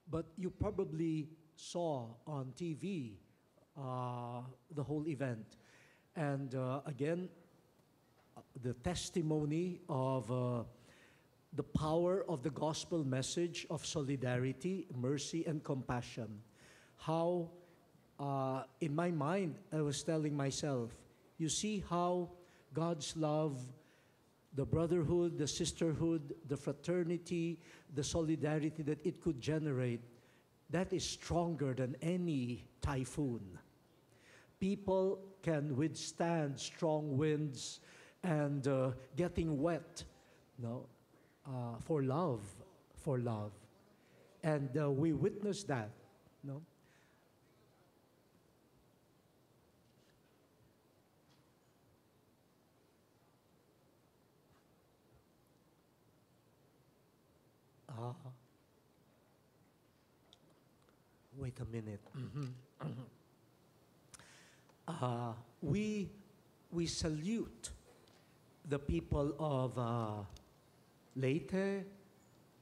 But you probably saw on TV the whole event. And again, the testimony of the power of the gospel message of solidarity, mercy, and compassion. How, in my mind, I was telling myself, you see how God's love, the brotherhood, the sisterhood, the fraternity, the solidarity that it could generate, that is stronger than any typhoon. People can withstand strong winds and getting wet, for love, for love. And we witness that, no? Wait a minute. We salute the people of Leyte,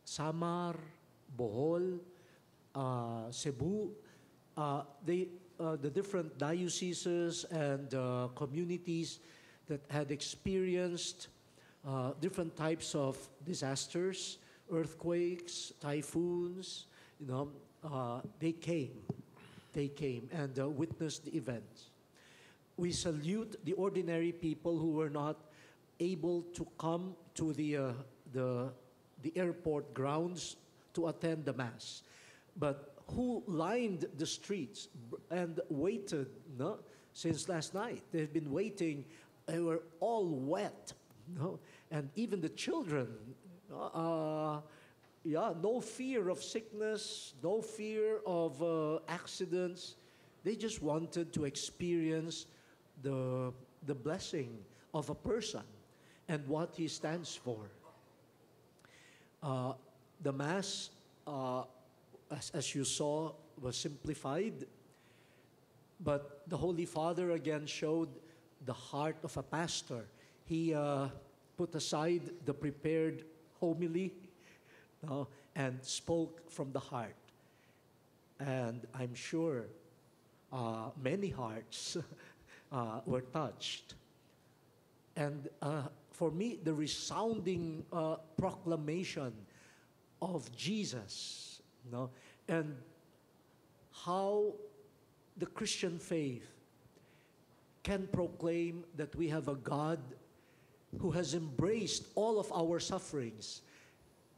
Samar, Bohol, Cebu, the different dioceses and communities that had experienced different types of disasters, earthquakes, typhoons. They came and witnessed the events. We salute the ordinary people who were not able to come to the airport grounds to attend the Mass, but who lined the streets and waited since last night. They've been waiting. They were all wet, and even the children, no fear of sickness, no fear of accidents. They just wanted to experience the blessing of a person and what he stands for. The Mass, as you saw, was simplified, but the Holy Father again showed the heart of a pastor. He put aside the prepared homily and spoke from the heart. And I'm sure many hearts were touched. And for me, the resounding proclamation of Jesus, and how the Christian faith can proclaim that we have a God who has embraced all of our sufferings,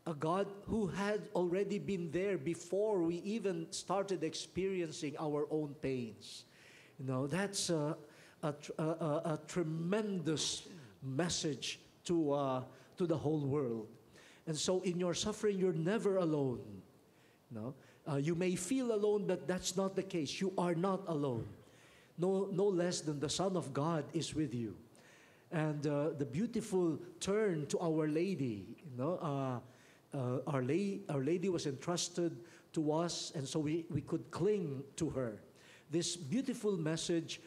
a God who had already been there before we even started experiencing our own pains. That's a tremendous message to the whole world. And so in your suffering, you're never alone. You may feel alone, but that's not the case. You are not alone. No less than the Son of God is with you. And the beautiful turn to Our Lady, Our Lady was entrusted to us, and so we could cling to her. This beautiful message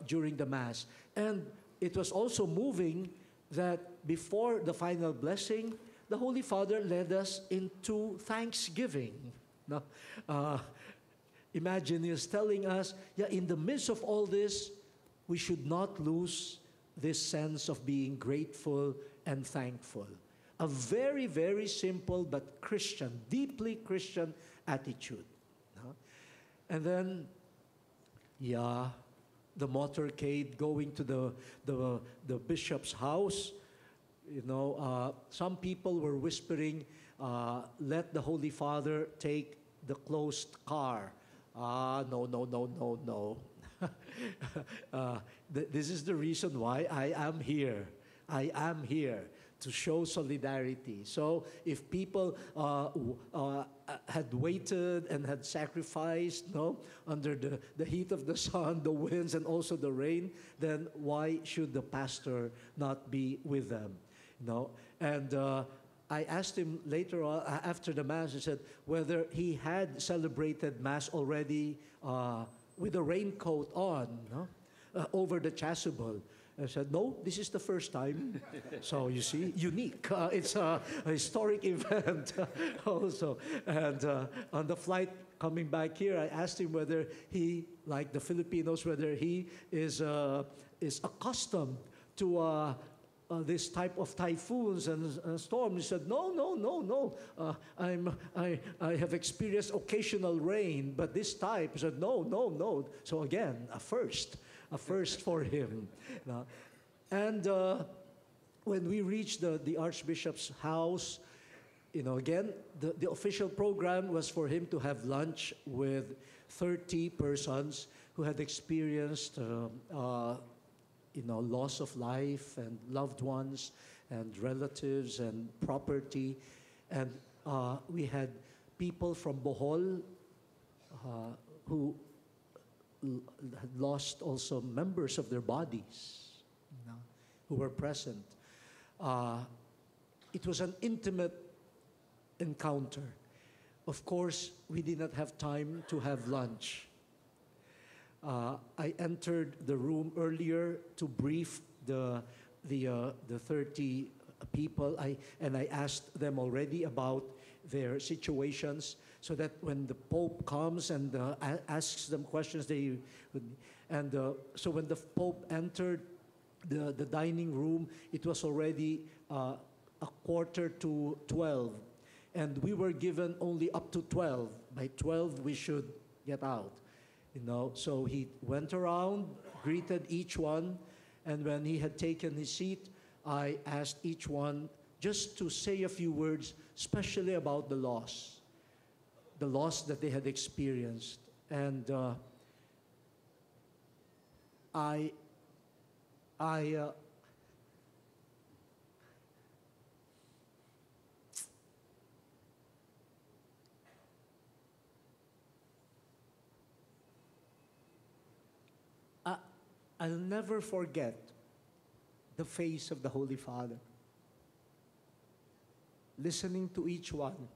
during the Mass. And it was also moving that before the final blessing, the Holy Father led us into thanksgiving. Imagine, he's telling us, in the midst of all this, we should not lose this sense of being grateful and thankful. A very, very simple but Christian, deeply Christian attitude. And then, the motorcade going to the bishop's house. Some people were whispering, let the Holy Father take the closed car. No. This is the reason why I am here. I am here to show solidarity. So if people had waited and had sacrificed under the heat of the sun, the winds, and also the rain, then why should the pastor not be with them? And I asked him later on, after the Mass, I said whether he had celebrated Mass already with a raincoat on over the chasuble. I said, no, this is the first time. So you see, unique. It's a historic event also. And on the flight coming back here, I asked him whether he, like the Filipinos, whether he is accustomed to this type of typhoons and storms. He said, no, no, no, no. I have experienced occasional rain, but this type, he said, no, no, no. So again, a first for him. And when we reached the Archbishop's house, again, the official program was for him to have lunch with 30 persons who had experienced loss of life and loved ones and relatives and property. And we had people from Bohol who had lost also members of their bodies, who were present. It was an intimate encounter. Of course, we did not have time to have lunch. I entered the room earlier to brief the 30 people, and I asked them already about their situations, so that when the Pope comes and asks them questions, they would. And so when the Pope entered the dining room, it was already 11:45, and we were given only up to 12. By 12, we should get out. So he went around, greeted each one, and when he had taken his seat, I asked each one just to say a few words, especially about the loss that they had experienced. And I'll never forget the face of the Holy Father. Listening to each one.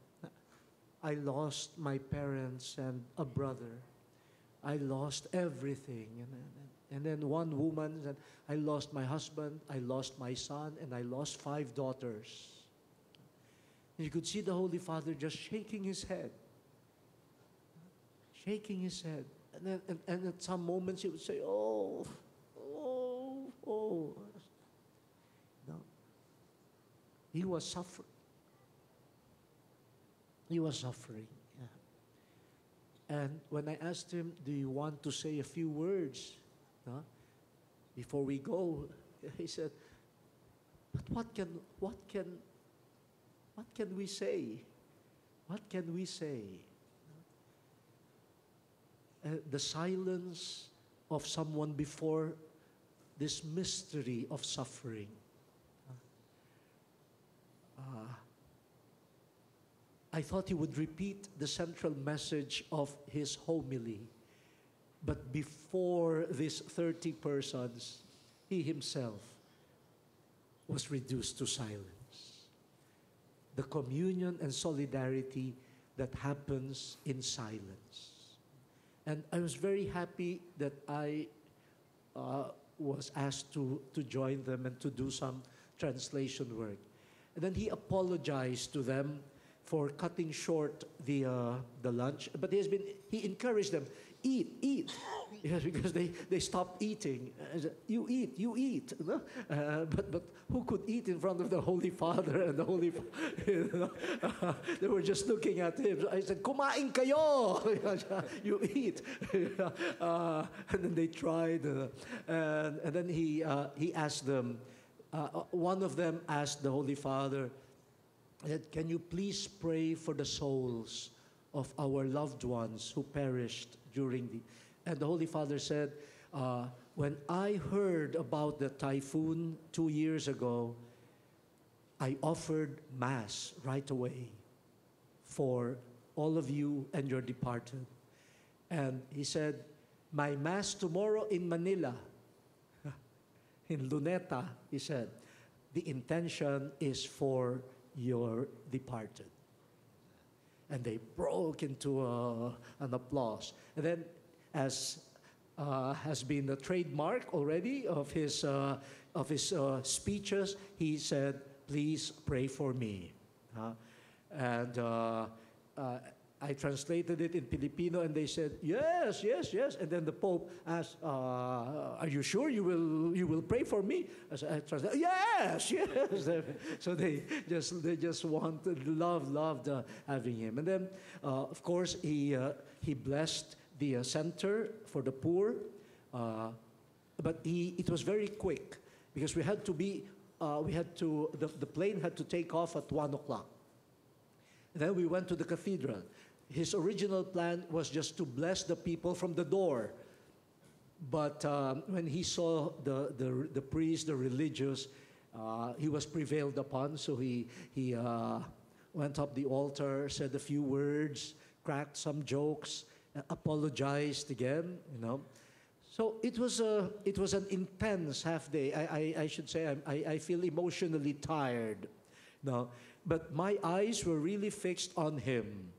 I lost my parents and a brother. I lost everything. And then one woman said, I lost my husband, I lost my son, and I lost 5 daughters. And you could see the Holy Father just shaking his head. Shaking his head. And at some moments he would say, oh. No. He was suffering. He was suffering. Yeah. And when I asked him, do you want to say a few words before we go? He said, but what can we say? What can we say? The silence of someone before this mystery of suffering. I thought he would repeat the central message of his homily. But before these 30 persons, he himself was reduced to silence. The communion and solidarity that happens in silence. And I was very happy that I was asked to join them and to do some translation work. And then he apologized to them for cutting short the lunch. But he encouraged them, eat. Yes, because they stopped eating. I said, you eat. But who could eat in front of the Holy Father and the Holy? They were just looking at him. I said, kumain kayo. You eat. And then they tried, and then he asked them. One of them asked the Holy Father, can you please pray for the souls of our loved ones who perished during the... And the Holy Father said, when I heard about the typhoon 2 years ago, I offered Mass right away for all of you and your departed. And he said, my Mass tomorrow in Manila, in Luneta, he said, the intention is for your departed. And they broke into an applause. And then, as has been a trademark already of his speeches. He said, "Please pray for me." And I translated it in Filipino, and they said, "Yes, yes, yes." And then the Pope asked, "Are you sure you will pray for me?" I translated, "Yes, yes." So they just loved having him. And then, of course, he blessed the center for the poor, but it was very quick because the plane had to take off at 1 o'clock. Then we went to the cathedral. His original plan was just to bless the people from the door. But when he saw the priest, the religious, he was prevailed upon. So he went up the altar, said a few words, cracked some jokes, apologized again. So it was an intense half day. I should say I feel emotionally tired. But my eyes were really fixed on him.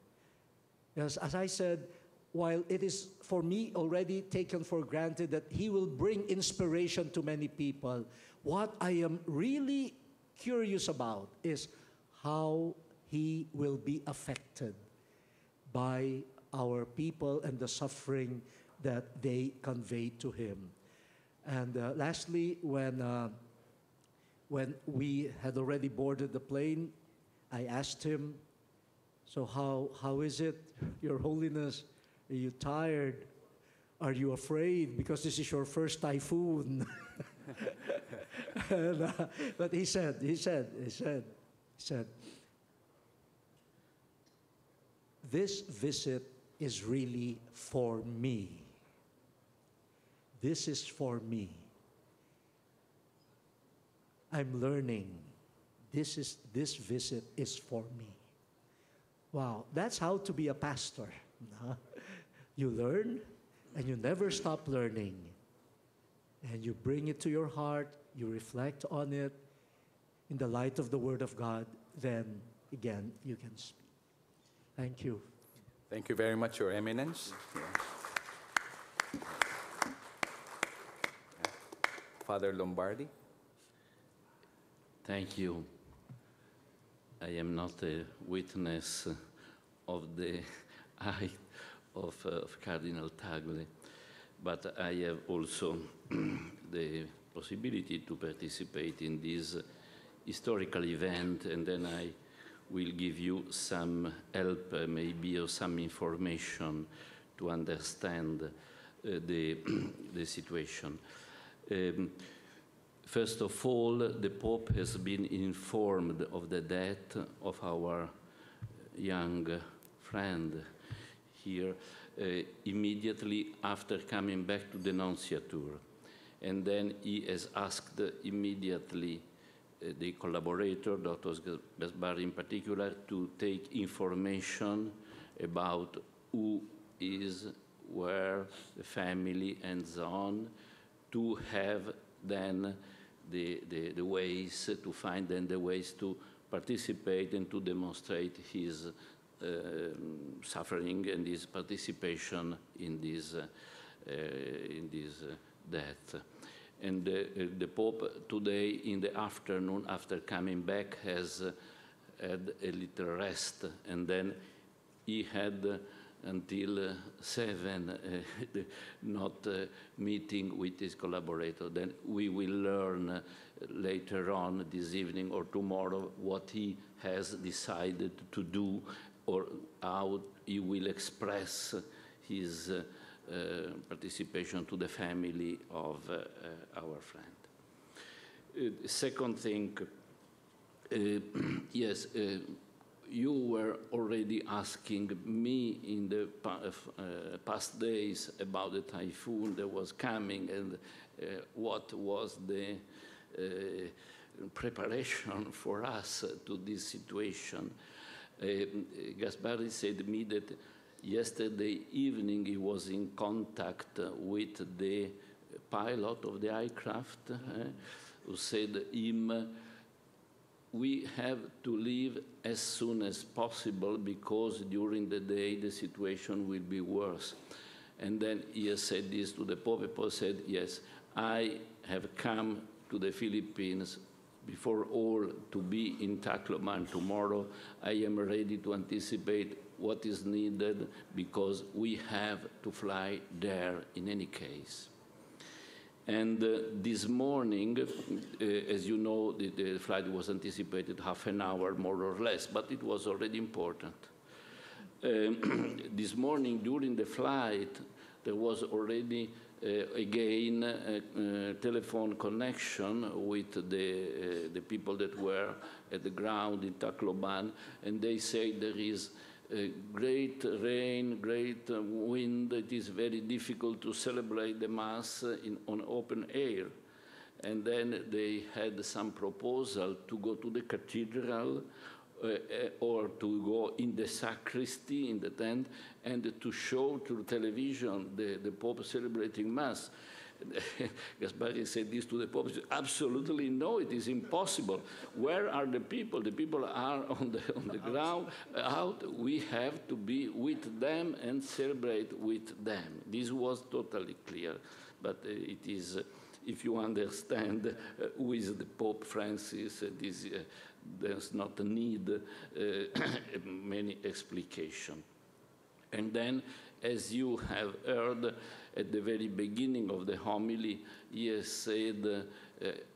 Yes, as I said, while it is for me already taken for granted that he will bring inspiration to many people, what I am really curious about is how he will be affected by our people and the suffering that they convey to him. And lastly, when we had already boarded the plane, I asked him, "So how is it, Your Holiness? Are you tired? Are you afraid? Because this is your first typhoon." But he said, "This visit is really for me. This is for me. I'm learning. This visit is for me." Wow, that's how to be a pastor. You learn, and you never stop learning. And you bring it to your heart, you reflect on it in the light of the Word of God, then again, you can speak. Thank you. Thank you very much, Your Eminence. Father Lombardi. Thank you. I am not a witness of the act of Cardinal Tagle, but I have also the possibility to participate in this historical event, and then I will give you some help, maybe, or some information to understand the situation. First of all, the Pope has been informed of the death of our young friend here immediately after coming back to the Nunciature. And then he has asked immediately the collaborator, Dr. Gasbarri in particular, to take information about who is, where, the family, and so on, to have then the ways to find then the ways to participate and to demonstrate his suffering and his participation in this death. And the Pope today in the afternoon, after coming back, has had a little rest, and then he had until 7 not meeting with his collaborator. Then we will learn later on this evening or tomorrow what he has decided to do or how he will express his participation to the family of our friend. Second thing, yes, you were already asking me in the past days about the typhoon that was coming and what was the preparation for us to this situation. Gasbarri said to me that yesterday evening he was in contact with the pilot of the aircraft who said to him, "We have to leave as soon as possible because during the day the situation will be worse." And then he has said this to the Pope. The Pope said, yes, I have come to the Philippines before all to be in Tacloban tomorrow. I am ready to anticipate what is needed because we have to fly there in any case. And this morning, as you know, the flight was anticipated half an hour, more or less, but it was already important. This morning, during the flight, there was already, again, a telephone connection with the people that were at the ground in Tacloban, and they say there is great rain, great wind. It is very difficult to celebrate the Mass on open air. And then they had some proposal to go to the cathedral or to go in the sacristy, in the tent, and to show to television the Pope celebrating Mass. Gaspari said this to the Pope. He said, absolutely no, it is impossible. Where are the people? The people are on the ground, out. We have to be with them and celebrate with them. This was totally clear. But it is, if you understand who is the Pope Francis, there's not a need many explication. And then, as you have heard at the very beginning of the homily, he has said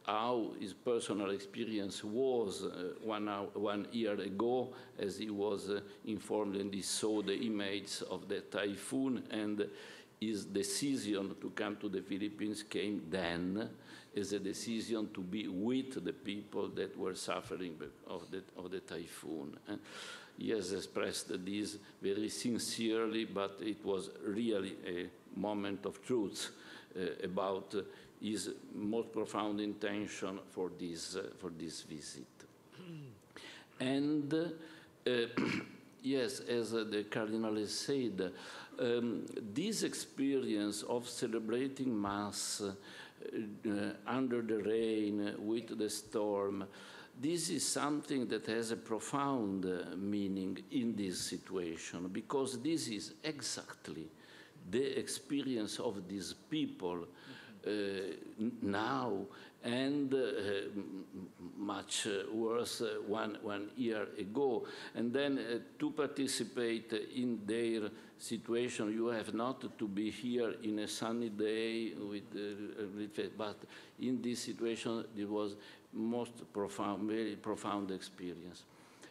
how his personal experience was 1 year ago, as he was informed and he saw the image of the typhoon, and his decision to come to the Philippines came then as a decision to be with the people that were suffering of the typhoon. He has expressed this very sincerely, but it was really a moment of truth about his most profound intention for this visit. And yes, as the Cardinal has said, this experience of celebrating Mass under the rain, with the storm, this is something that has a profound meaning in this situation, because this is exactly the experience of these people now, and much worse 1 year ago. And then to participate in their situation, you have not to be here in a sunny day, but in this situation, it was most profound, very profound experience.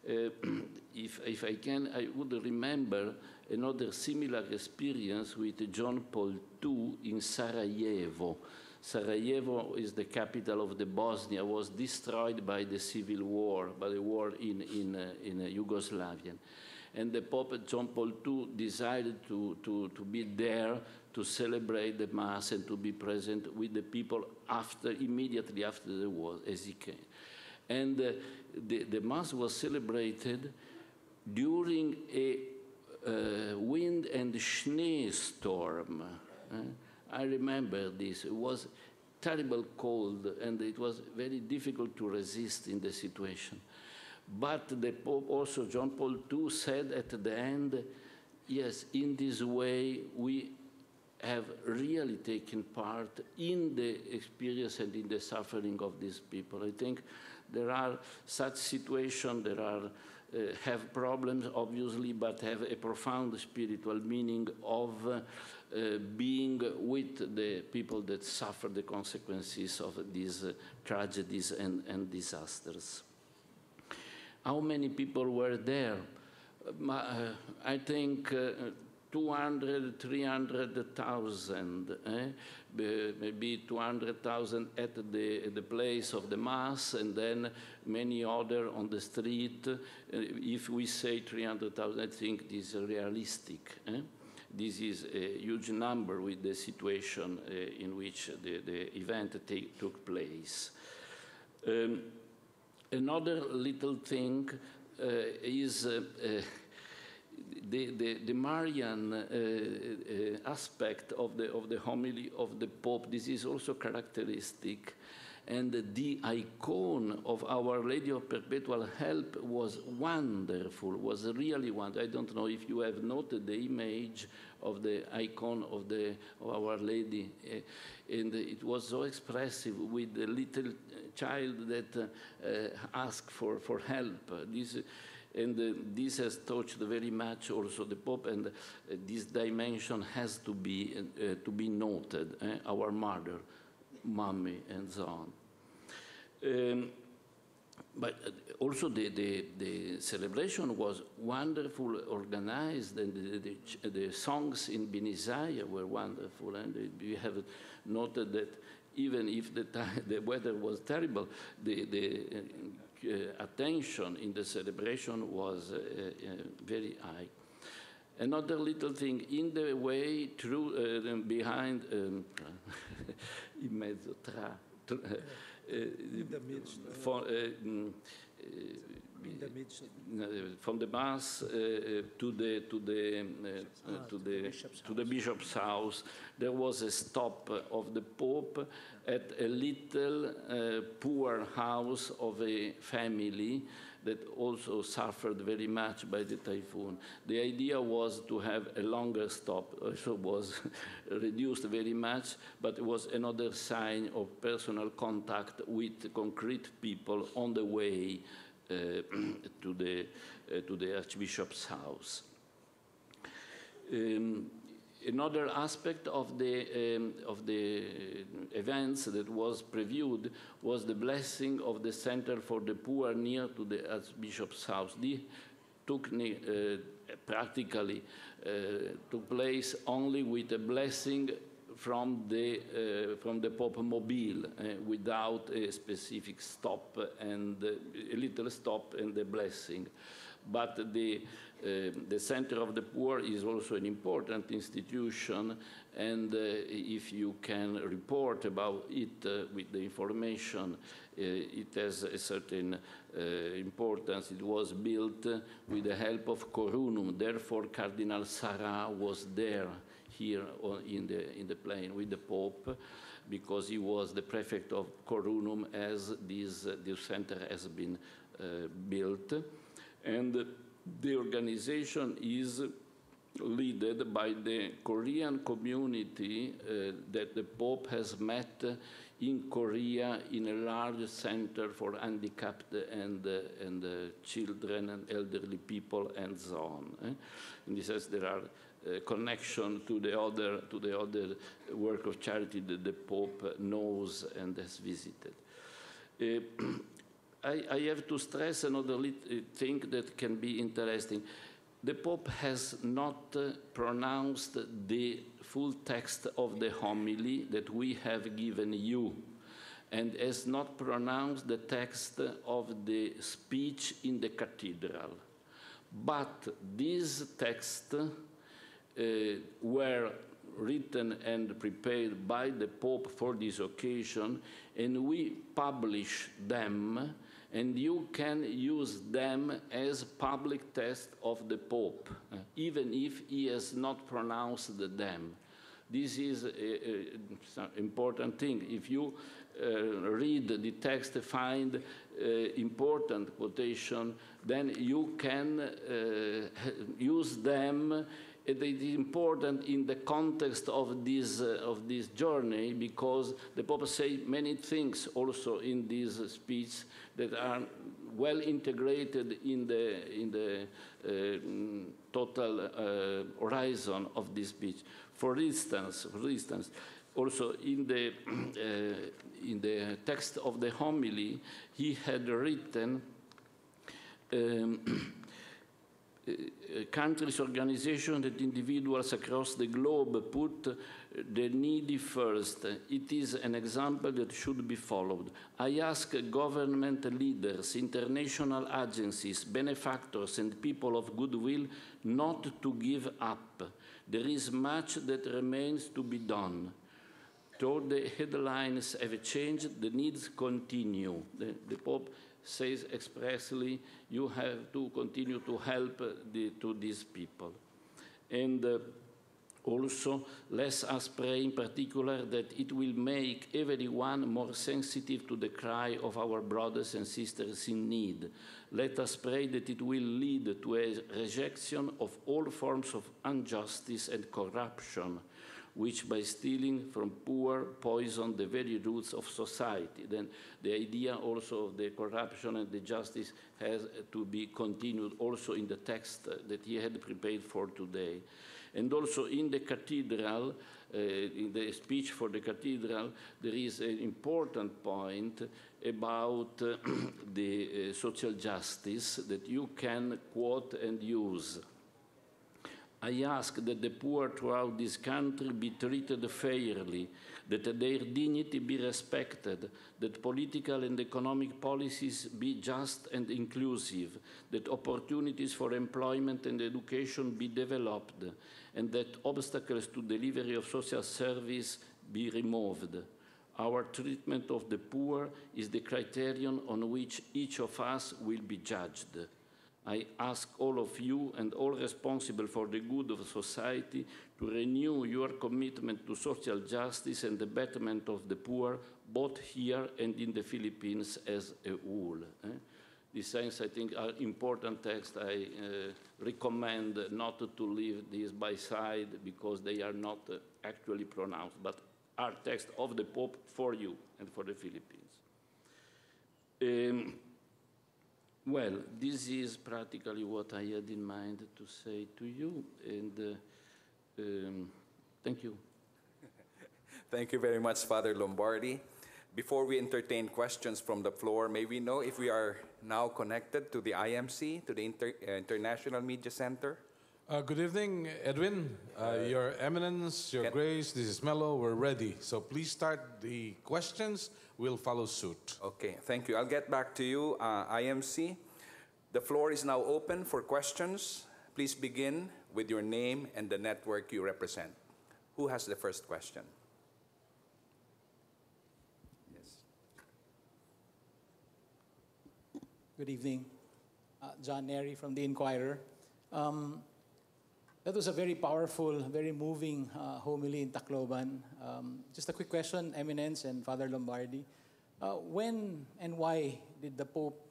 If I can, I would remember another similar experience with John Paul II in Sarajevo. Sarajevo is the capital of the Bosnia, was destroyed by the civil war, by the war in Yugoslavia. And the Pope John Paul II decided to be there to celebrate the Mass and to be present with the people immediately after the war, as he came. And the Mass was celebrated during a wind and snowstorm. I remember this. It was terrible cold, and it was very difficult to resist in the situation. But the Pope, also John Paul II, said at the end, yes, in this way we have really taken part in the experience and in the suffering of these people. I think there are such situations, there are have problems, obviously, but have a profound spiritual meaning of being with the people that suffer the consequences of these tragedies and disasters. How many people were there? I think 200, 300,000, maybe 200,000 at the place of the Mass, and then many other on the street. If we say 300,000, I think this is realistic. This is a huge number with the situation in which the event took place. Another little thing is the Marian aspect of the homily of the Pope. This is also characteristic, And the icon of Our Lady of Perpetual Help was wonderful, was really wonderful. I don't know if you have noted the image of the icon of Our Lady, and it was so expressive with the little child that asked for help. This has touched very much also the Pope, and this dimension has to be noted. Our mother, mommy, and so on. But also the celebration was wonderful, organized, and the songs in Binisaya were wonderful. And we have noted that even if the weather was terrible, the attention in the celebration was very high. Another little thing, in the way through, behind, in mezzo, in the midst. In the midst. From the mass to the bishop's house, there was a stop of the Pope at a little poor house of a family that also suffered very much by the typhoon. The idea was to have a longer stop, also was reduced very much, but it was another sign of personal contact with concrete people on the way to the Archbishop's house. Another aspect of the events that was previewed was the blessing of the Center for the Poor near to the Archbishop's house. This practically took place only with a blessing from the Pope Mobile, without a specific stop and a little stop and the blessing. But the Center of the Poor is also an important institution, and if you can report about it with the information, it has a certain importance. It was built with the help of Corunum. Therefore, Cardinal Sarah was there here in the plane with the Pope, because he was the prefect of Corunum as this center has been built. And the organization is led by the Korean community that the Pope has met in Korea in a large center for handicapped and children and elderly people and so on. And this says there are connection to the other work of charity that the Pope knows and has visited. I have to stress another thing that can be interesting. The Pope has not pronounced the full text of the homily that we have given you, and has not pronounced the text of the speech in the cathedral. But these texts were written and prepared by the Pope for this occasion, and we publish them, and you can use them as public text of the Pope, even if he has not pronounced them. This is an important thing. If you read the text, find important quotation, then you can use them. It is important in the context of this journey, because the Pope said many things also in this speech that are well integrated in the total horizon of this speech. For instance, also in the text of the homily, he had written. Countries, organizations, and individuals across the globe put the needy first. It is an example that should be followed. I ask government leaders, international agencies, benefactors, and people of goodwill not to give up. There is much that remains to be done. Though the headlines have changed, the needs continue. The Pope says expressly, you have to continue to help to these people. And Also, let us pray in particular that it will make everyone more sensitive to the cry of our brothers and sisters in need. Let us pray that it will lead to a rejection of all forms of injustice and corruption, which by stealing from poor poison the very roots of society. Then the idea also of the corruption and the justice has to be continued also in the text that he had prepared for today. And also in the cathedral, in the speech for the cathedral, there is an important point about the social justice that you can quote and use. I ask that the poor throughout this country be treated fairly, that their dignity be respected, that political and economic policies be just and inclusive, that opportunities for employment and education be developed, and that obstacles to delivery of social service be removed. Our treatment of the poor is the criterion on which each of us will be judged. I ask all of you and all responsible for the good of society to renew your commitment to social justice and the betterment of the poor, both here and in the Philippines as a whole. These things, I think, are important texts. I recommend not to leave these by side because they are not actually pronounced, but are texts of the Pope for you and for the Philippines. Well, this is practically what I had in mind to say to you, and thank you. Thank you very much, Father Lombardi. Before we entertain questions from the floor, may we know if we are now connected to the IMC, to the International Media Center? Good evening, Edwin. Your Eminence, Your Grace, this is Mello. We're ready. So please start the questions. We'll follow suit. Okay, thank you. I'll get back to you, IMC. The floor is now open for questions. Please begin with your name and the network you represent. Who has the first question? Yes. Good evening. John Neri from The Inquirer. That was a very powerful, very moving homily in Tacloban. Just a quick question, Eminence and Father Lombardi. When and why did the Pope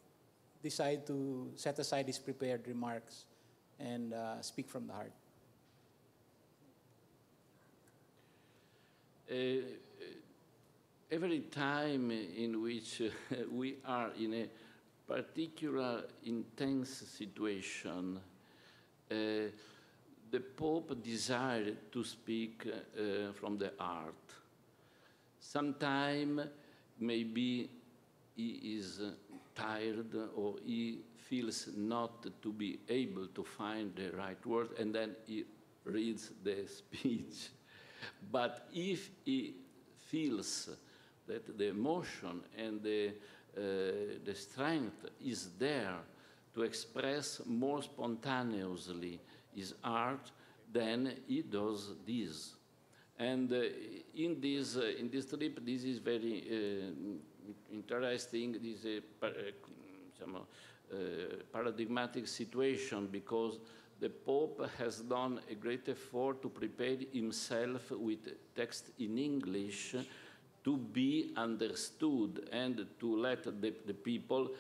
decide to set aside his prepared remarks and speak from the heart? Every time in which we are in a particular intense situation, the Pope desired to speak from the heart. Sometimes maybe he is tired or he feels not to be able to find the right word, and then he reads the speech. But if he feels that the emotion and the strength is there to express more spontaneously his art, then he does this. And in this trip, this is very interesting. This is a paradigmatic situation because the Pope has done a great effort to prepare himself with text in English to be understood and to let the people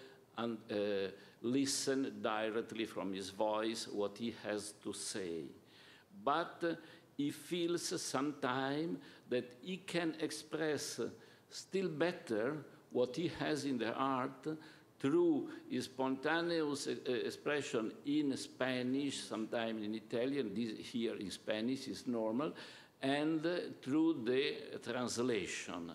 listen directly from his voice what he has to say. But he feels sometimes that he can express still better what he has in the heart through his spontaneous expression in Spanish, sometimes in Italian, this here in Spanish is normal, and through the translation.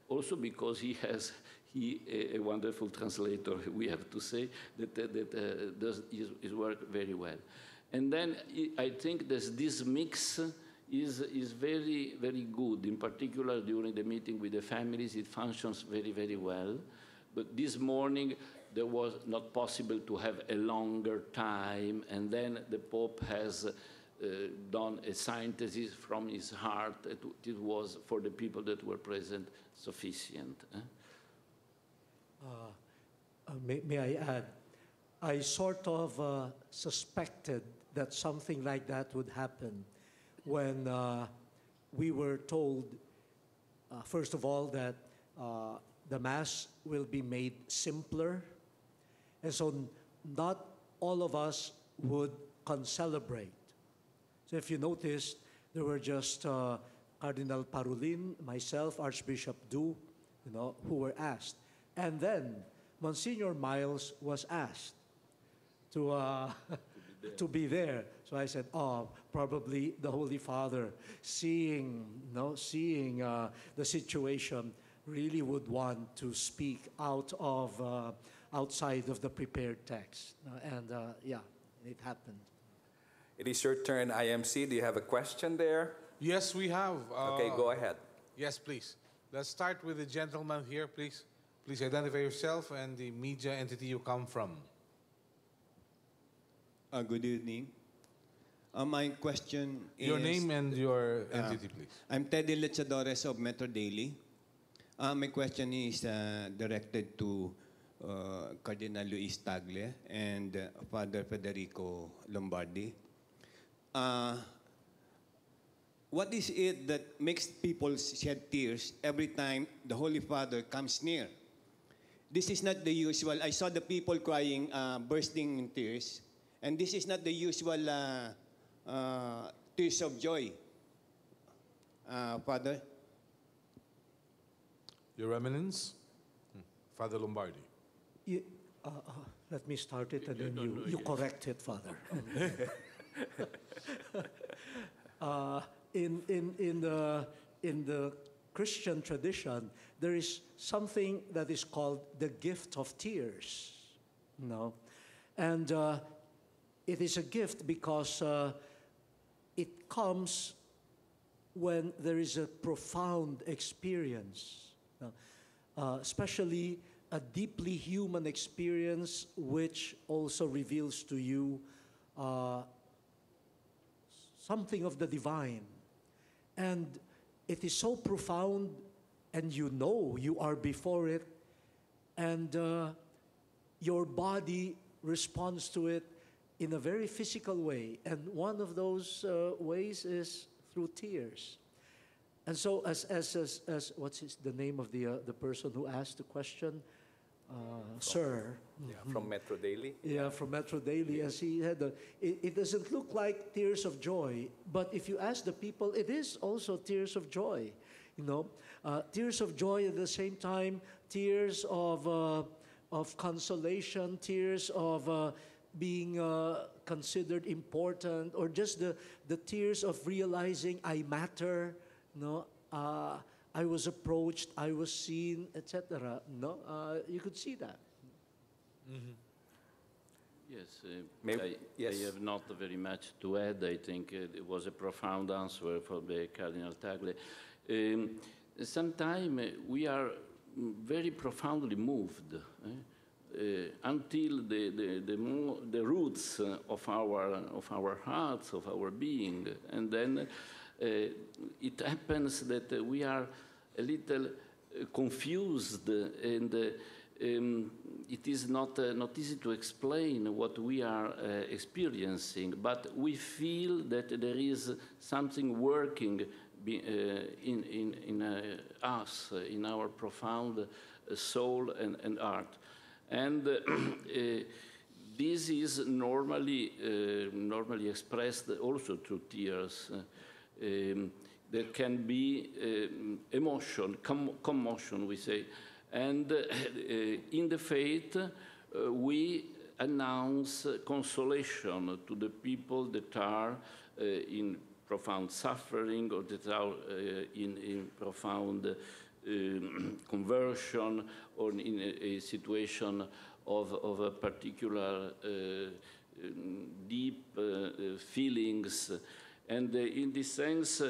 Also because he has a wonderful translator, we have to say, that does his work very well. And then I think that this mix is very, very good. In particular, during the meeting with the families, it functions very, very well. But this morning, there was not possible to have a longer time, and then the Pope has done a synthesis from his heart. It was, for the people that were present, sufficient. May I add? I sort of suspected that something like that would happen when we were told, first of all, that the Mass will be made simpler. And so not all of us would concelebrate. So if you noticed, there were just Cardinal Parulin, myself, Archbishop Du, who were asked. And then Monsignor Miles was asked to to be there. So I said, oh, probably the Holy Father, seeing the situation, really would want to speak outside of the prepared text. Yeah, it happened. It is your turn, IMC. Do you have a question there? Yes, we have. Okay, go ahead. Yes, please. Let's start with the gentleman here, please. Please identify yourself and the media entity you come from. Good evening. My question is... Your name and your entity, please. I'm Teddy Lechadores of Metro Daily. My question is directed to Cardinal Luis Tagle and Father Federico Lombardi. What is it that makes people shed tears every time the Holy Father comes near? This is not the usual. I saw the people crying, bursting in tears. And this is not the usual tears of joy. Father? Your Eminence, Father Lombardi. Let me start it and then you correct it, Father. In the Christian tradition, there is something that is called the gift of tears. And it is a gift because it comes when there is a profound experience, especially a deeply human experience which also reveals to you something of the divine. And it is so profound, and you are before it, and your body responds to it in a very physical way. And one of those ways is through tears. And so as what's the name of the person who asked the question? Sir. Yeah, from Metro Daily. Yeah, from Metro Daily. As he had, it doesn't look like tears of joy, but if you ask the people, it is also tears of joy. Tears of joy at the same time, tears of consolation, tears of being considered important, or just the tears of realizing I matter. I was approached, I was seen, etc. You could see that. Mm-hmm. Yes, I have not very much to add. I think it was a profound answer for the Cardinal Tagle. Sometimes we are very profoundly moved until the roots of our hearts, of our being, and then it happens that we are a little confused, and it is not easy to explain what we are experiencing, but we feel that there is something working in us, in our profound soul and heart. And this is normally expressed also through tears. There can be emotion, commotion, we say. And in the faith, we announce consolation to the people that are in profound suffering, or that are in profound conversion, or in a situation of a particular deep feelings. And in this sense,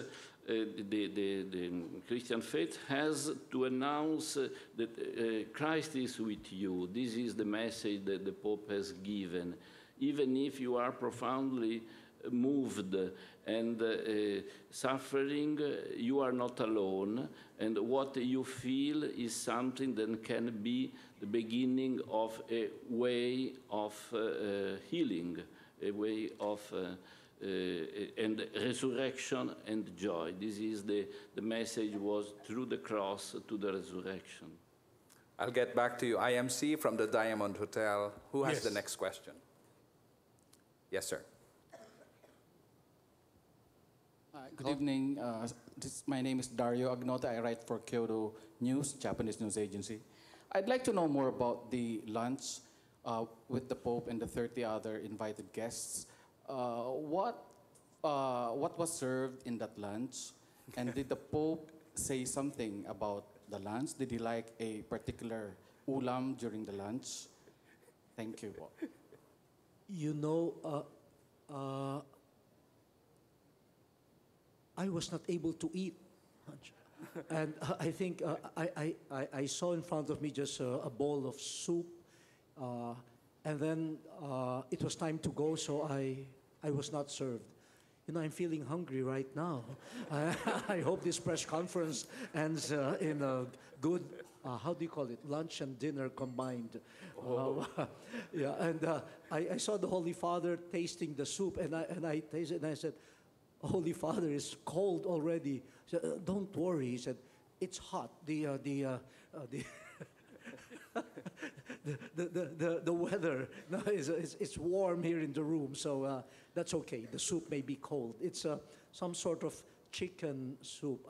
the Christian faith has to announce that Christ is with you. This is the message that the Pope has given. Even if you are profoundly moved and suffering, you are not alone. And what you feel is something that can be the beginning of a way of healing, a way of and resurrection and joy. This is the message was through the cross to the resurrection. I'll get back to you. IMC from the Diamond Hotel. Who has Yes. the next question? Yes, sir. Good evening. My name is Dario Agnota. I write for Kyodo News, Japanese news agency. I'd like to know more about the lunch with the Pope and the 30 other invited guests. What was served in that lunch? And did the Pope say something about the lunch? Did he like a particular ulam during the lunch? Thank you. You know, I was not able to eat much. And I think I saw in front of me just a bowl of soup. And then it was time to go, so I was not served. You know, I'm feeling hungry right now. I hope this press conference ends in a good, how do you call it, lunch and dinner combined. Yeah, and I saw the Holy Father tasting the soup, and I tasted, and I said, Holy Father, it's cold already. He said, don't worry. He said, it's hot. The weather no, it's warm here in the room, so that's okay. The soup may be cold. It's some sort of chicken soup.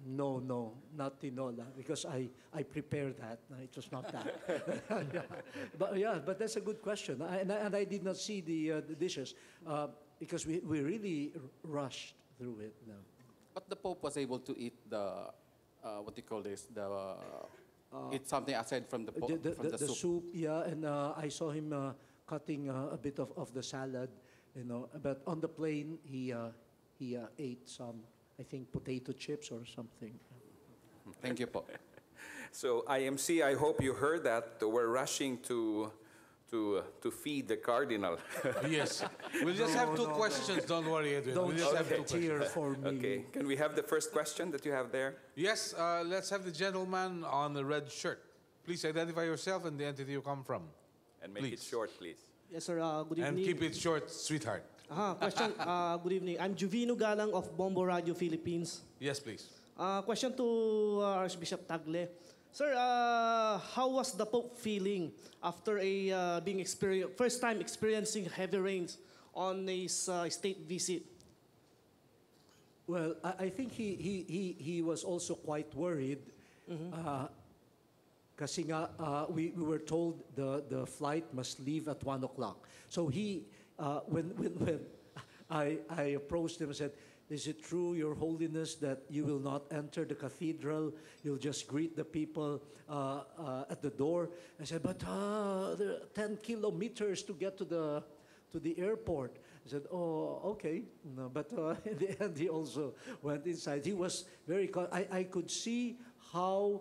No, not tinola, because I prepared that. It was not that. Yeah. But that's a good question. And I did not see the dishes because we really rushed through it. No. But the Pope was able to eat the, what do you call this? Eat something aside from the, from the soup. soup. Yeah, and I saw him cutting a bit of the salad, you know. But on the plane, he ate some, I think, potato chips or something. Thank you, po. So IMC, I hope you heard that we're rushing to feed the Cardinal. Yes. We'll just have two questions. Don't worry, Edwin. Don't We'll just have two cheer questions. for me. Okay, can we have the first question that you have there? Yes, let's have the gentleman on the red shirt. Please identify yourself and the entity you come from. And make it Please. short, please. Yes, sir. Good evening. And keep it short, sweetheart. Question. Good evening. I'm Juvino Galang of Bombo Radio Philippines. Yes, please. Question to Archbishop Tagle. Sir, how was the Pope feeling after first time experiencing heavy rains on his state visit? Well, I think he was also quite worried. Kasi nga, we were told the flight must leave at 1 o'clock. So when I approached him and said, is it true, Your Holiness, that you will not enter the cathedral? You'll just greet the people at the door? I said, but there are 10 kilometers to get to the airport. I said, oh, okay. No, but in the end, he also went inside. He was very, I could see how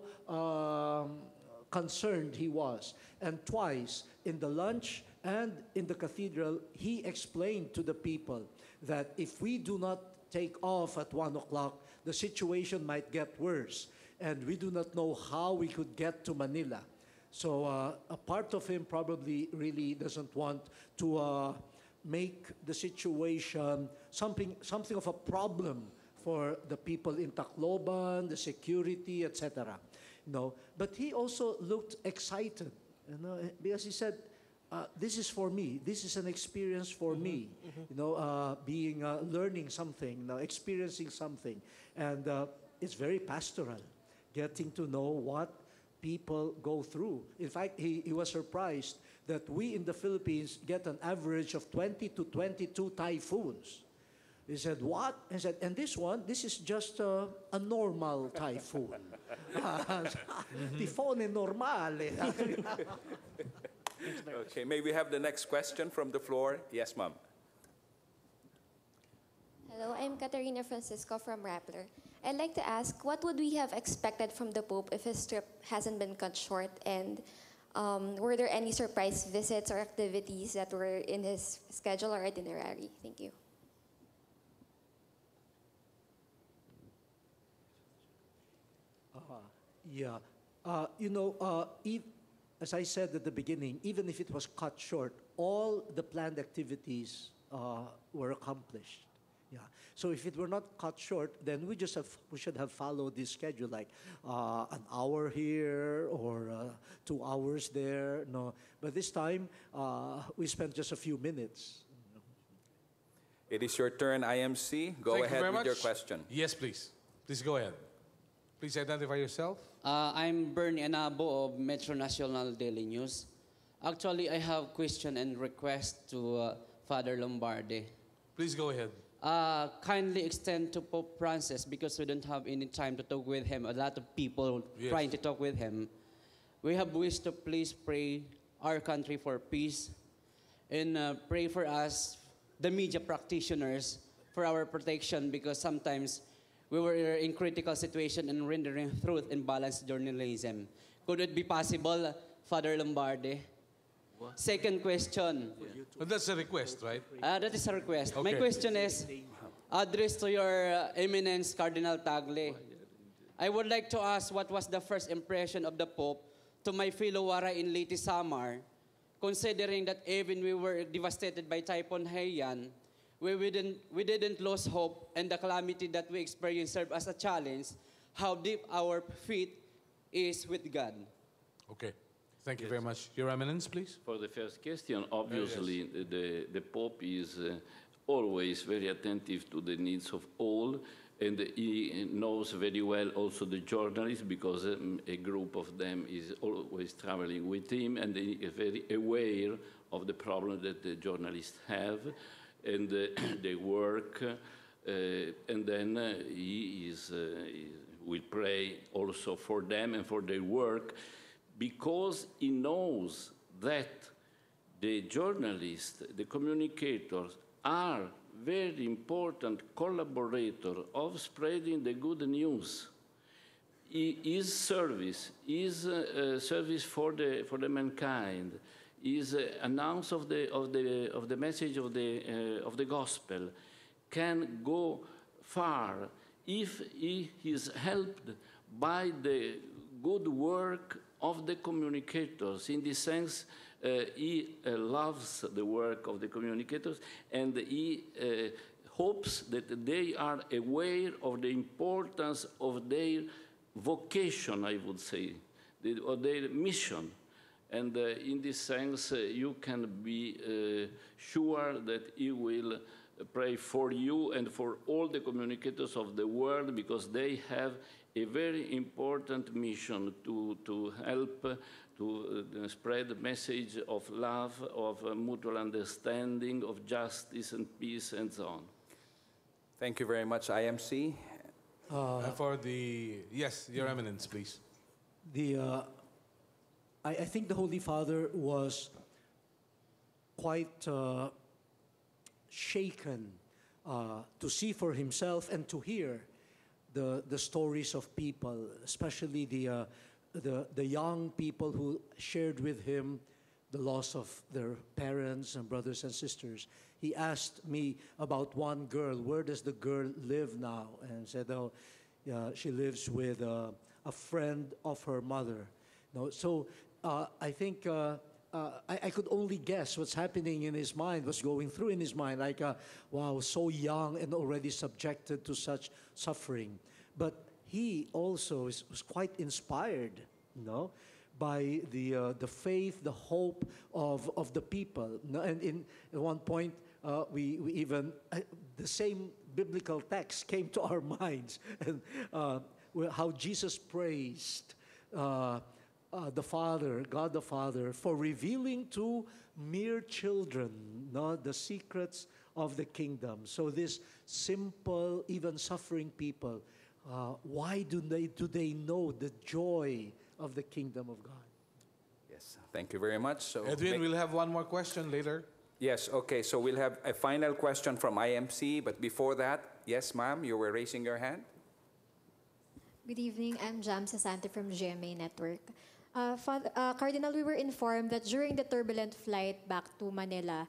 concerned he was. And twice, in the lunch and in the cathedral, he explained to the people that if we do not take off at 1 o'clock, the situation might get worse. And we do not know how we could get to Manila. So a part of him probably really doesn't want to make the situation something of a problem for the people in Tacloban, the security, etc. No, but he also looked excited, you know, because he said, "This is for me. This is an experience for me. You know, learning something, experiencing something, and it's very pastoral, getting to know what people go through. In fact, he was surprised that we in the Philippines get an average of 20 to 22 typhoons. He said, what? He said, and this is just a normal typhoon. Tifone normale. Okay, may we have the next question from the floor? Yes, ma'am. Hello, I'm Katarina Francisco from Rappler. I'd like to ask, what would we have expected from the Pope if his trip hasn't been cut short? And were there any surprise visits or activities that were in his schedule or itinerary? Thank you. Yeah. You know, as I said at the beginning, even if it was cut short, all the planned activities were accomplished. Yeah. So if it were not cut short, then we should have followed this schedule, like an hour here or 2 hours there. No, but this time we spent just a few minutes. It is your turn, IMC. Go Thank you ahead very with your much. question. Yes, please. Please go ahead. Please identify yourself. I'm Bernie Anabo of Metro National Daily News. Actually, I have question and request to Father Lombardi. Please go ahead. Kindly extend to Pope Francis because we don't have any time to talk with him. A lot of people Yes. trying to talk with him. We have wished to please pray our country for peace and pray for us, the media practitioners, for our protection because sometimes we were in critical situation and rendering truth and balanced journalism. Could it be possible, Father Lombardi? Second question. But that's a request, right? That is a request. My Okay. question is addressed to your Eminence Cardinal Tagle. I would like to ask what was the first impression of the Pope to my fellow Wara in Leyte Samar, considering that even we were devastated by Typhoon Haiyan, we didn't lose hope and the calamity that we experienced served as a challenge how deep our faith is with God. Okay. Thank you very much. Your Eminence, please. For the first question, obviously, the Pope is always very attentive to the needs of all, and he knows very well also the journalists because a group of them is always traveling with him, and he is very aware of the problem that the journalists have and their work, and then he will pray also for them and for their work, because he knows that the journalists, the communicators, are very important collaborators of spreading the good news. His service is service for the mankind. Is announce of the message of the gospel can go far if he is helped by the good work of the communicators. In this sense, he loves the work of the communicators, and he hopes that they are aware of the importance of their vocation, I would say, of their mission. And in this sense, you can be sure that he will pray for you and for all the communicators of the world, because they have a very important mission to help to spread the message of love, of mutual understanding, of justice and peace, and so on. Thank you very much, IMC. For the, yes, Your Eminence, please. I think the Holy Father was quite shaken to see for himself and to hear the stories of people, especially the young people who shared with him the loss of their parents and brothers and sisters. He asked me about one girl. Where does the girl live now? And said, oh, yeah, she lives with a friend of her mother. No, so I think I could only guess what's happening in his mind, what's going through in his mind. Like, wow, so young and already subjected to such suffering. But he also was quite inspired, by the faith, the hope of the people. And at one point, we even, the same biblical text came to our minds, and how Jesus praised the Father, God the Father, for revealing to mere children the secrets of the kingdom. So this simple, even suffering people, why do they know the joy of the kingdom of God? Yes, thank you very much. So Edwin, we'll have one more question later. Yes, okay, so we'll have a final question from IMC, but before that, yes, ma'am, you were raising your hand. Good evening. I'm Jam Sasante from GMA Network. Cardinal, we were informed that during the turbulent flight back to Manila,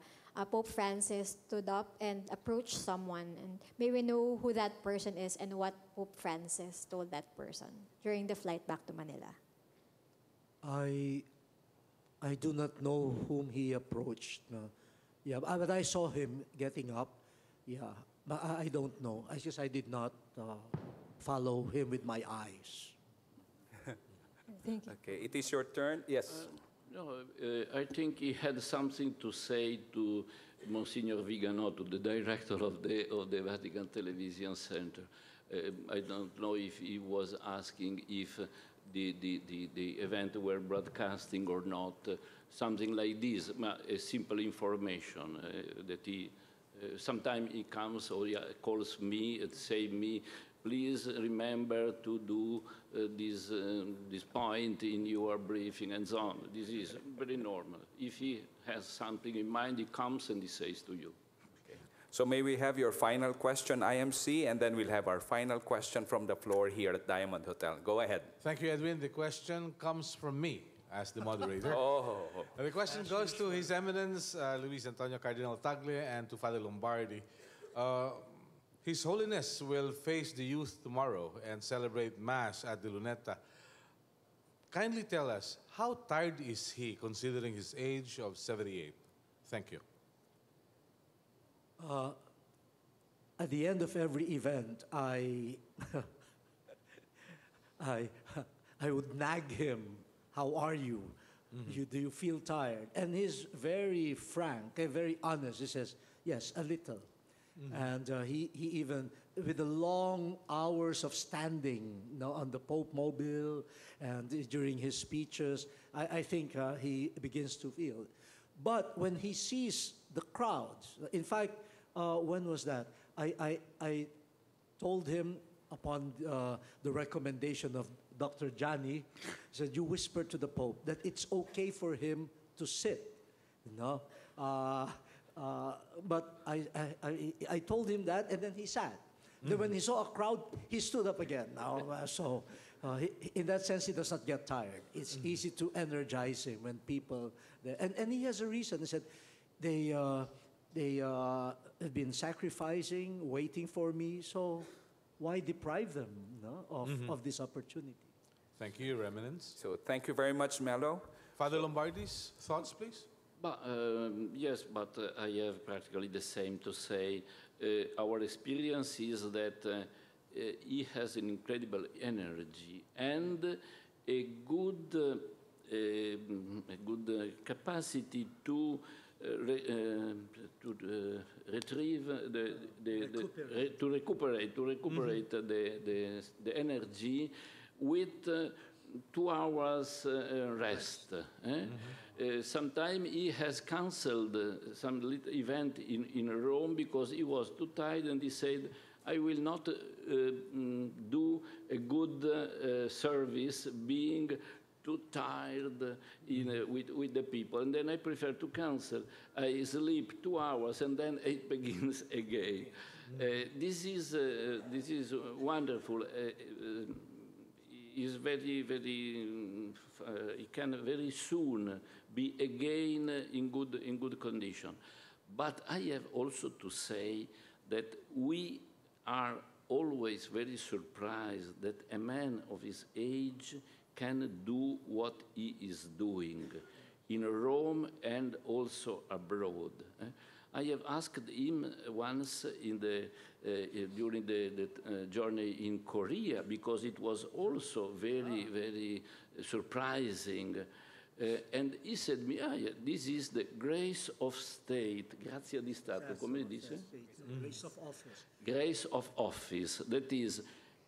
Pope Francis stood up and approached someone. And may we know who that person is and what Pope Francis told that person during the flight back to Manila? I do not know whom he approached. No. Yeah, but I saw him getting up. Yeah, but I don't know. I did not follow him with my eyes. Thank you. Okay, it is your turn. Yes. No, I think he had something to say to Monsignor Vigano, to the director of the Vatican Television Center. I don't know if he was asking if the event were broadcasting or not, something like this, a simple information that he, sometime he comes or he calls me and say me, please remember to do this point in your briefing and so on. This is very normal. If he has something in mind, he comes and he says to you. So may we have your final question, IMC, and then we'll have our final question from the floor here at Diamond Hotel. Go ahead. Thank you, Edwin. The question comes from me as the moderator. The question goes to His Eminence, Luis Antonio Cardinal Tagle, and to Father Lombardi. His Holiness will face the youth tomorrow and celebrate Mass at the Luneta. Kindly tell us, how tired is he considering his age of 78? Thank you. At the end of every event, I would nag him, how are you? Do you feel tired? And he's very frank, very honest. He says, yes, a little. And he even, with the long hours of standing on the Pope Mobile and during his speeches, I think he begins to feel. But when he sees the crowds, in fact, when was that? I told him upon the recommendation of Dr. Johnny, said, you whisper to the Pope that it's okay for him to sit, you know. But I told him that, and then he sat. Then when he saw a crowd, he stood up again. So in that sense, he does not get tired. It's easy to energize him when people, and he has a reason. He said, they have been sacrificing, waiting for me, so why deprive them of this opportunity? Thank you, Your Eminence. So thank you very much, Mello. Father Lombardi's thoughts, please? But, yes, but I have practically the same to say. Our experience is that he has an incredible energy and a good capacity to retrieve to recuperate the energy with 2 hours rest. Sometime he has cancelled some little event in Rome because he was too tired, and he said, I will not do a good service being too tired with the people, and then I prefer to cancel. I sleep 2 hours, and then it begins again. This is wonderful. Is very, very. It can very soon be again in good condition. But I have also to say that we are always very surprised that a man of his age can do what he is doing in Rome and also abroad. I have asked him once during the journey in Korea, because it was also very, very surprising. And he said to me, yeah, this is the grace of state. Grazia di Stato, come dice? Grace of office. Grace of office. That is,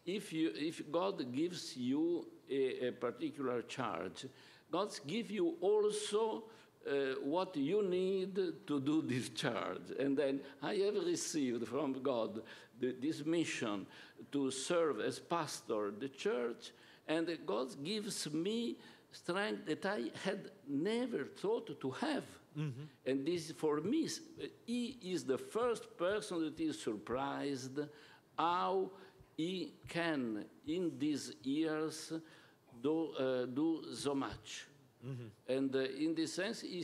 if God gives you a particular charge, God gives you also what you need to do this charge. And then I have received from God this mission to serve as pastor the church, and God gives me strength that I had never thought to have. And this, for me, he is the first person that is surprised how he can, in these years, do so much. And in this sense, he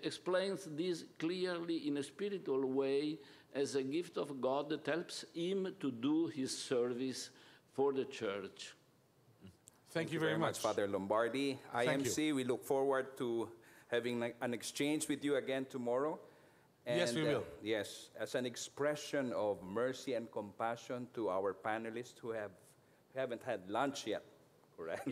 explains this clearly in a spiritual way as a gift of God that helps him to do his service for the church. Thank you very much, Father Lombardi. IMC, we look forward to having an exchange with you again tomorrow. Yes, we will. Yes, as an expression of mercy and compassion to our panelists who haven't had lunch yet, correct?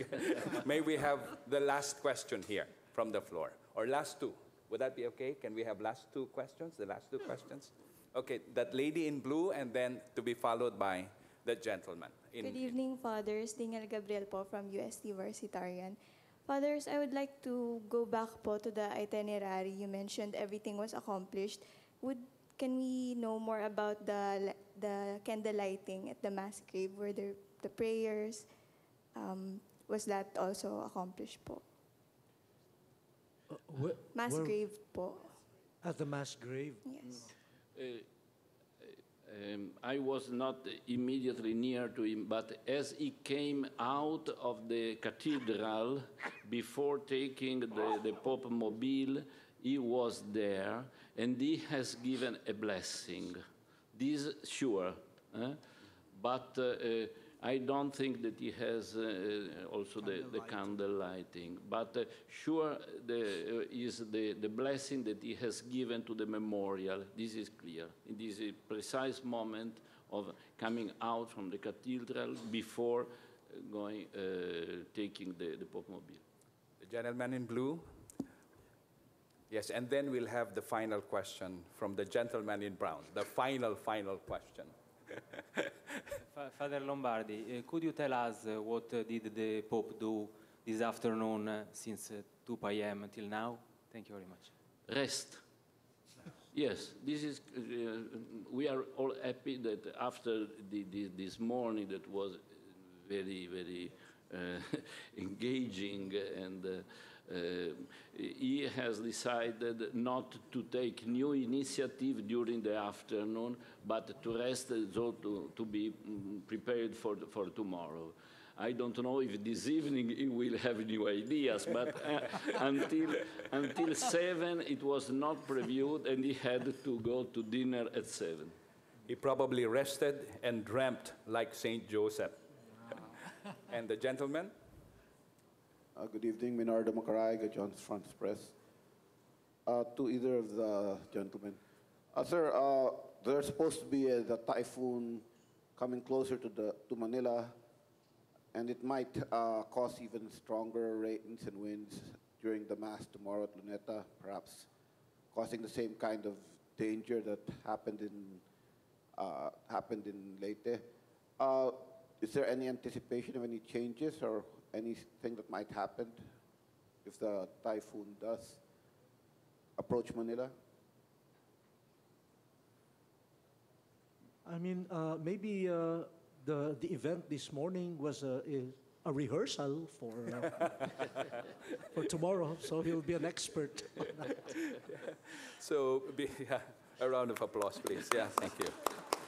May we have the last question here from the floor, or last two. Would that be okay? Can we have last two questions, the last two questions? Okay, that lady in blue, and then to be followed by the gentleman. Good evening, Fathers. Daniel Gabriel po from UST Varsitarian. Fathers, I would like to go back po to the itinerary. You mentioned everything was accomplished. Can we know more about the candle lighting at the mass grave? Were there the prayers? Was that also accomplished po? Mass grave po. At the mass grave? Yes. I was not immediately near to him, but as he came out of the cathedral before taking the Pope Mobile, he was there and he has given a blessing. This sure, but I don't think that he has also the candle lighting, but sure is the blessing that he has given to the memorial. This is clear. In this precise moment of coming out from the cathedral before going, taking the Pope Mobile. The gentleman in blue. Yes, and then we'll have the final question from the gentleman in brown. The final question. Father Lombardi, could you tell us what did the Pope do this afternoon since 2 p.m. until now? Thank you very much. Rest. Yes, this is. We are all happy that after this morning that was very, very engaging, and he has decided not to take new initiative during the afternoon, but to rest, so to be prepared for tomorrow. I don't know if this evening he will have new ideas, but until 7 it was not previewed, and he had to go to dinner at 7. He probably rested and dreamt like Saint Joseph. And the gentleman? Good evening, Minardo Macaraiga, John's Front Press. To either of the gentlemen. Sir, there's supposed to be the typhoon coming closer to Manila, and it might cause even stronger rains and winds during the Mass tomorrow at Luneta, perhaps causing the same kind of danger that happened in Leyte. Is there any anticipation of any changes or anything that might happen if the typhoon does approach Manila? I mean, maybe the event this morning was a rehearsal for for tomorrow, so he'll be an expert on that. So, a round of applause, please. Yeah, thank you.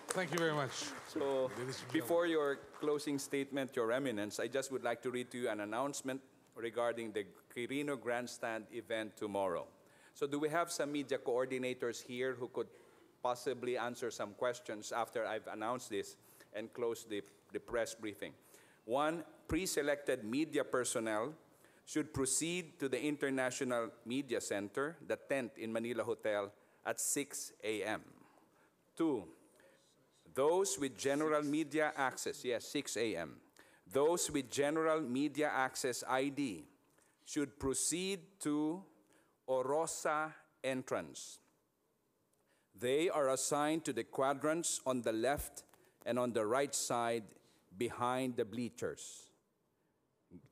Thank you very much. So, before your closing statement, Your Eminence, I just would like to read to you an announcement regarding the Quirino Grandstand event tomorrow. So, do we have some media coordinators here who could possibly answer some questions after I've announced this and close the press briefing? One, pre-selected media personnel should proceed to the International Media Center, the tent in Manila Hotel, at 6 a.m. Two, those with general media access, yes, 6 a.m. Those with general media access ID should proceed to Orosa entrance. They are assigned to the quadrants on the left and on the right side behind the bleachers.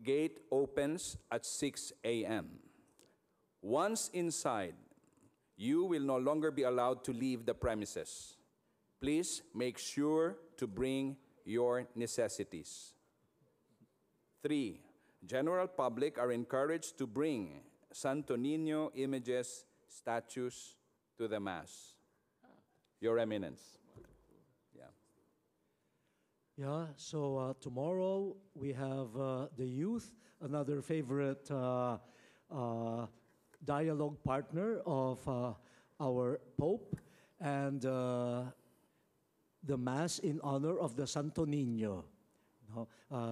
Gate opens at 6 a.m. Once inside, you will no longer be allowed to leave the premises. Please make sure to bring your necessities. 3, general public are encouraged to bring Santo Niño images, statues to the Mass. Your Eminence. Yeah, so tomorrow we have the youth, another favorite dialogue partner of our Pope, and the Mass in honor of the Santo Niño,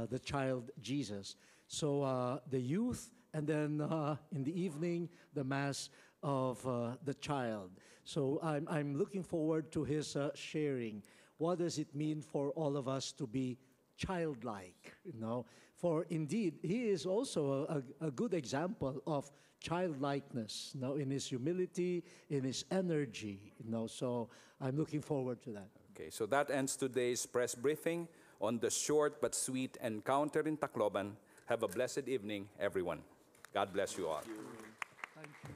the child Jesus. So the youth and then in the evening, the Mass of the Child. So I'm looking forward to his sharing. What does it mean for all of us to be childlike? For indeed, he is also a good example of childlikeness, in his humility, in his energy, So I'm looking forward to that. Okay, so that ends today's press briefing on the short but sweet encounter in Tacloban. Have a blessed evening, everyone. God bless you all. Thank you.